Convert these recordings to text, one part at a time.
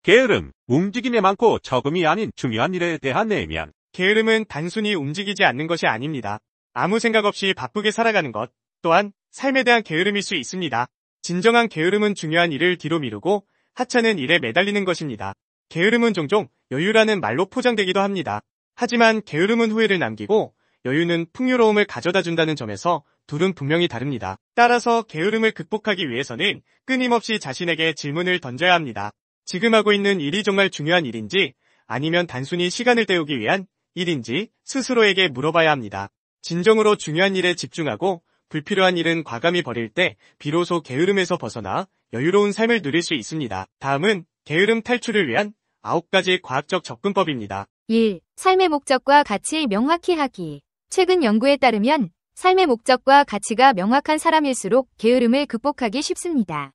게으름, 움직임이 많고 적음이 아닌 중요한 일에 대한 내면. 게으름은 단순히 움직이지 않는 것이 아닙니다. 아무 생각 없이 바쁘게 살아가는 것 또한 삶에 대한 게으름일 수 있습니다. 진정한 게으름은 중요한 일을 뒤로 미루고 하찮은 일에 매달리는 것입니다. 게으름은 종종 여유라는 말로 포장되기도 합니다. 하지만 게으름은 후회를 남기고 여유는 풍요로움을 가져다 준다는 점에서 둘은 분명히 다릅니다. 따라서 게으름을 극복하기 위해서는 끊임없이 자신에게 질문을 던져야 합니다. 지금 하고 있는 일이 정말 중요한 일인지 아니면 단순히 시간을 때우기 위한 일인지 스스로에게 물어봐야 합니다. 진정으로 중요한 일에 집중하고 불필요한 일은 과감히 버릴 때 비로소 게으름에서 벗어나 여유로운 삶을 누릴 수 있습니다. 다음은 게으름 탈출을 위한 9가지 과학적 접근법입니다. 1. 삶의 목적과 가치 명확히 하기. 최근 연구에 따르면 삶의 목적과 가치가 명확한 사람일수록 게으름을 극복하기 쉽습니다.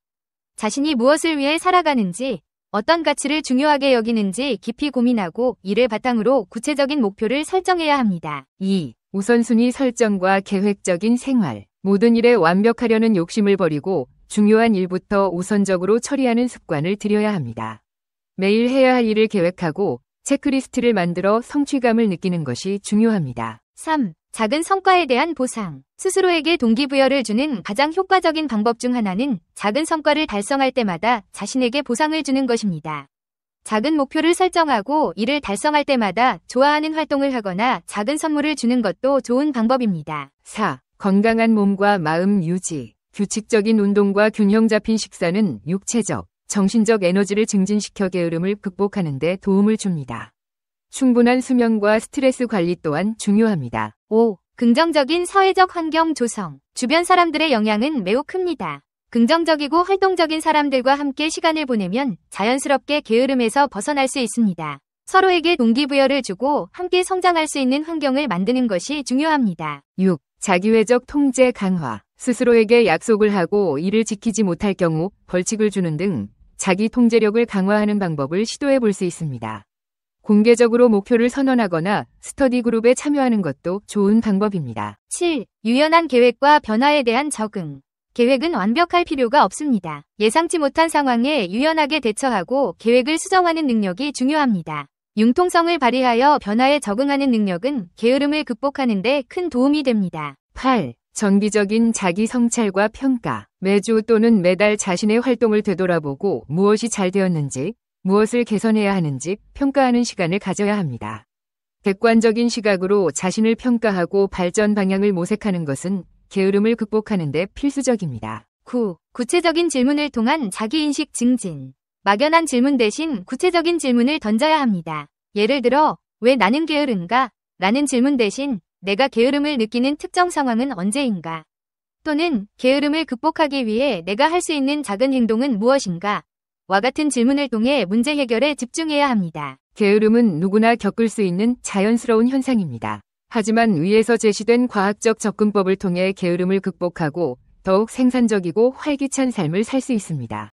자신이 무엇을 위해 살아가는지, 어떤 가치를 중요하게 여기는지 깊이 고민하고 이를 바탕으로 구체적인 목표를 설정해야 합니다. 2. 우선순위 설정과 계획적인 생활. 모든 일에 완벽하려는 욕심을 버리고 중요한 일부터 우선적으로 처리하는 습관을 들여야 합니다. 매일 해야 할 일을 계획하고 체크리스트를 만들어 성취감을 느끼는 것이 중요합니다. 3. 작은 성과에 대한 보상. 스스로에게 동기부여를 주는 가장 효과적인 방법 중 하나는 작은 성과를 달성할 때마다 자신에게 보상을 주는 것입니다. 작은 목표를 설정하고 이를 달성할 때마다 좋아하는 활동을 하거나 작은 선물을 주는 것도 좋은 방법입니다. 4. 건강한 몸과 마음 유지. 규칙적인 운동과 균형 잡힌 식사는 육체적, 정신적 에너지를 증진시켜 게으름을 극복하는 데 도움을 줍니다. 충분한 수면과 스트레스 관리 또한 중요합니다. 5. 긍정적인 사회적 환경 조성. 주변 사람들의 영향은 매우 큽니다. 긍정적이고 활동적인 사람들과 함께 시간을 보내면 자연스럽게 게으름에서 벗어날 수 있습니다. 서로에게 동기부여를 주고 함께 성장할 수 있는 환경을 만드는 것이 중요합니다. 6. 자기외적 통제 강화. 스스로에게 약속을 하고 이를 지키지 못할 경우 벌칙을 주는 등 자기 통제력을 강화하는 방법을 시도해 볼 수 있습니다. 공개적으로 목표를 선언하거나 스터디 그룹에 참여하는 것도 좋은 방법입니다. 7. 유연한 계획과 변화에 대한 적응. 계획은 완벽할 필요가 없습니다. 예상치 못한 상황에 유연하게 대처하고 계획을 수정하는 능력이 중요합니다. 융통성을 발휘하여 변화에 적응하는 능력은 게으름을 극복하는 데 큰 도움이 됩니다. 8. 정기적인 자기 성찰과 평가. 매주 또는 매달 자신의 활동을 되돌아보고 무엇이 잘 되었는지, 무엇을 개선해야 하는지 평가하는 시간을 가져야 합니다. 객관적인 시각으로 자신을 평가하고 발전 방향을 모색하는 것은 게으름을 극복하는 데 필수적입니다. 9. 구체적인 질문을 통한 자기인식 증진. 막연한 질문 대신 구체적인 질문을 던져야 합니다. 예를 들어, 왜 나는 게으른가? 라는 질문 대신 내가 게으름을 느끼는 특정 상황은 언제인가? 또는 게으름을 극복하기 위해 내가 할 수 있는 작은 행동은 무엇인가? 와 같은 질문을 통해 문제 해결에 집중해야 합니다. 게으름은 누구나 겪을 수 있는 자연스러운 현상입니다. 하지만 위에서 제시된 과학적 접근법을 통해 게으름을 극복하고 더욱 생산적이고 활기찬 삶을 살 수 있습니다.